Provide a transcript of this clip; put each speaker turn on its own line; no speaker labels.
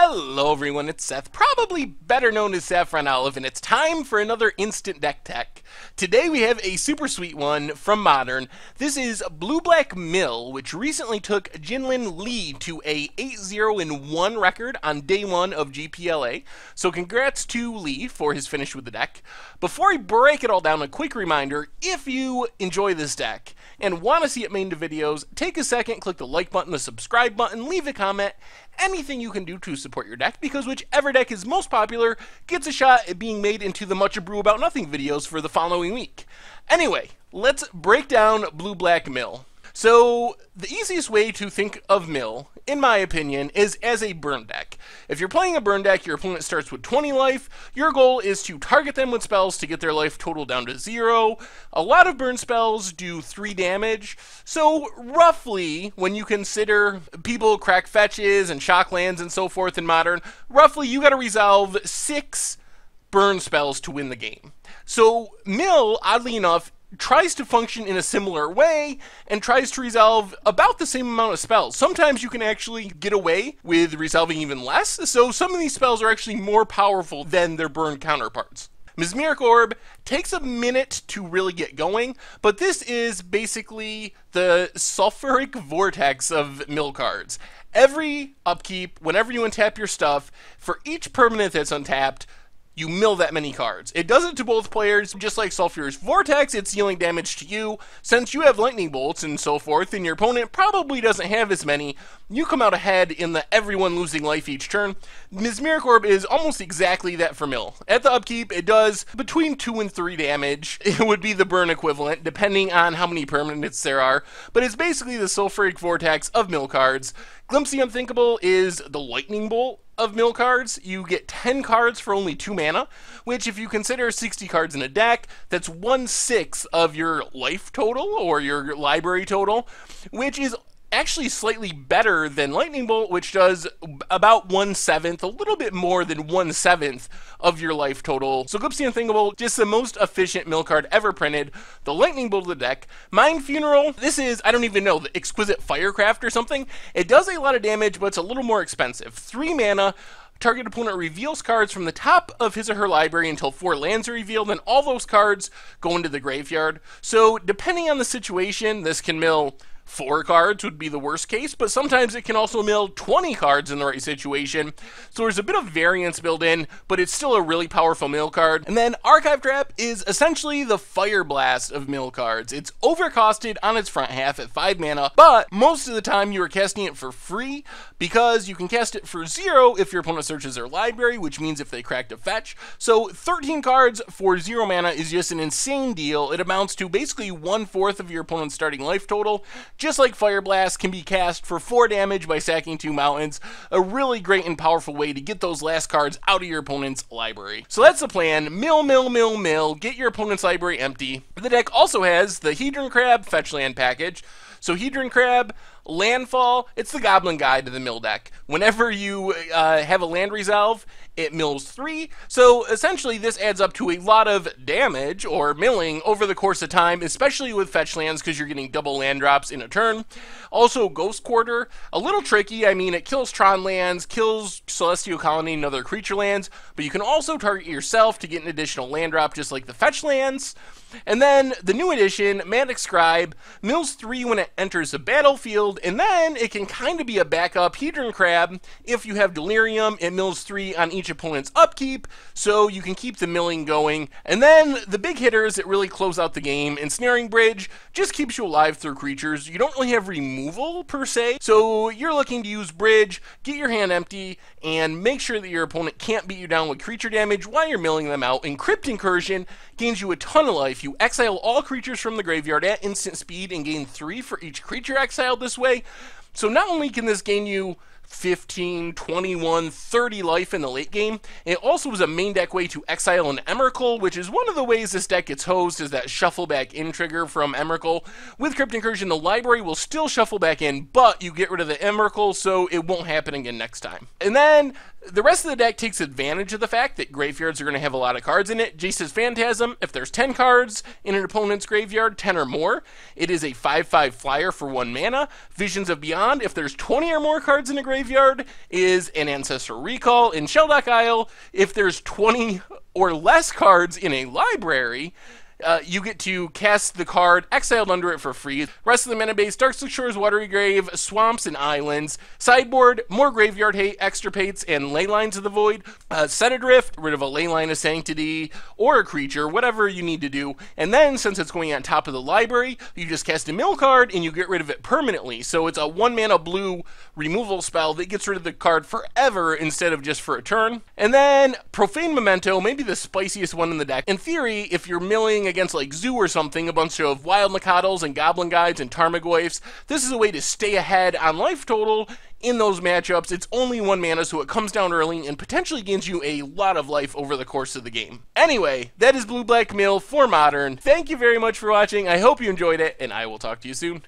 Hello everyone, it's Seth, probably better known as Saffron Olive, and it's time for another Instant Deck Tech. Today we have a super sweet one from Modern. This is Blue Black Mill, which recently took Jinlin Lee to a 8-0-1 record on day one of GPLA. So congrats to Lee for his finish with the deck. Before I break it all down, a quick reminder, if you enjoy this deck and want to see it made into videos, take a second, click the like button, the subscribe button, leave a comment, anything you can do to support your deck, because whichever deck is most popular gets a shot at being made into the Much Ado About Nothing videos for the following week. Anyway, let's break down Blue Black Mill. So, the easiest way to think of Mill, in my opinion, is as a burn deck. If you're playing a burn deck, your opponent starts with 20 life, your goal is to target them with spells to get their life total down to 0. A lot of burn spells do 3 damage, so roughly, when you consider people crack fetches and shock lands and so forth in Modern, roughly you gotta resolve 6 burn spells to win the game. So, Mill, oddly enough, tries to function in a similar way and tries to resolve about the same amount of spells. Sometimes you can actually get away with resolving even less, so some of these spells are actually more powerful than their burn counterparts. Mesmeric Orb takes a minute to really get going, but this is basically the sulfuric vortex of mill cards. Every upkeep, whenever you untap your stuff, for each permanent that's untapped, you mill that many cards. It does it to both players, just like Sulfurous Vortex, it's dealing damage to you. Since you have Lightning Bolts and so forth, and your opponent probably doesn't have as many, you come out ahead in the everyone losing life each turn. Mesmeric Orb is almost exactly that for Mill. At the upkeep, it does between 2 and 3 damage. It would be the burn equivalent, depending on how many permanents there are, but it's basically the Sulfuric Vortex of Mill cards. Glimpse the Unthinkable is the Lightning Bolt of Mill cards. You get 10 cards for only 2 mana, which if you consider 60 cards in a deck, that's 1/6 of your life total, or your library total, which is actually slightly better than Lightning Bolt, which does about 1/7, a little bit more than 1/7 of your life total. So Glimpse the Unthinkable, just the most efficient mill card ever printed. The Lightning Bolt of the deck. Mind Funeral, this is, I don't even know, the Exquisite Firecraft or something. It does a lot of damage, but it's a little more expensive. 3 mana. Target opponent reveals cards from the top of his or her library until 4 lands are revealed, and all those cards go into the graveyard. So depending on the situation, this can mill 4 cards would be the worst case, but sometimes it can also mill 20 cards in the right situation. So there's a bit of variance built in, but it's still a really powerful mill card. And then Archive Trap is essentially the Fire Blast of mill cards. It's overcosted on its front half at 5 mana, but most of the time you are casting it for free because you can cast it for 0 if your opponent searches their library, which means if they cracked a fetch. So 13 cards for 0 mana is just an insane deal. It amounts to basically 1/4 of your opponent's starting life total. Just like Fire Blast can be cast for 4 damage by sacking 2 mountains, a really great and powerful way to get those last cards out of your opponent's library. So that's the plan. Mill, mill, mill, mill. Get your opponent's library empty. The deck also has the Hedron Crab Fetch Land package. So Hedron Crab, Landfall, it's the Goblin Guide to the mill deck. Whenever you have a land resolve, it mills 3. So essentially this adds up to a lot of damage or milling over the course of time, especially with fetch lands because you're getting double land drops in a turn. Also Ghost Quarter, a little tricky. I mean, it kills Tron lands, kills Celestial Colony and other creature lands, but you can also target yourself to get an additional land drop just like the fetch lands. And then the new edition, Manic Scribe, mills 3 when it enters the battlefield, and then it can kind of be a backup Hedron Crab. If you have Delirium, it mills 3 on each opponent's upkeep, so you can keep the milling going. And then the big hitters that really close out the game, Ensnaring Bridge just keeps you alive through creatures. You don't really have removal per se, so you're looking to use Bridge, get your hand empty, and make sure that your opponent can't beat you down with creature damage while you're milling them out. And Crypt Incursion gains you a ton of life. You exile all creatures from the graveyard at instant speed and gain 3 for each creature exiled this way. So not only can this gain you 15, 21, 30 life in the late game, it also is a main deck way to exile an Emrakul, which is one of the ways this deck gets hosed, is that shuffle back in trigger from Emrakul. With Crypt Incursion, the library will still shuffle back in, but you get rid of the Emrakul, so it won't happen again next time. And then the rest of the deck takes advantage of the fact that graveyards are going to have a lot of cards in it. Jace's Phantasm, if there's 10 cards in an opponent's graveyard, 10 or more, it is a 5/5 flyer for 1 mana. Visions of Beyond Beyond, if there's 20 or more cards in a graveyard, is an Ancestral Recall. In Sheldock Isle, if there's 20 or less cards in a library, you get to cast the card exiled under it for free. Rest of the mana base: Darkslick Shores, Watery Grave, Swamps, and Islands. Sideboard: more Graveyard Hate, Extirpates, and Leylines of the Void. Set Adrift: rid of a Leyline of Sanctity or a creature, whatever you need to do. And then, since it's going on top of the library, you just cast a mill card and you get rid of it permanently. So it's a 1-mana blue removal spell that gets rid of the card forever instead of just for a turn. And then Profane Memento, maybe the spiciest one in the deck. In theory, if you're milling against like Zoo or something, a bunch of Wild Nakatos and Goblin Guides and Tarmogoyfs, this is a way to stay ahead on life total in those matchups. It's only 1 mana, so it comes down early and potentially gains you a lot of life over the course of the game. Anyway, that is Blue Black Mill for Modern. Thank you very much for watching. I hope you enjoyed it, and I will talk to you soon.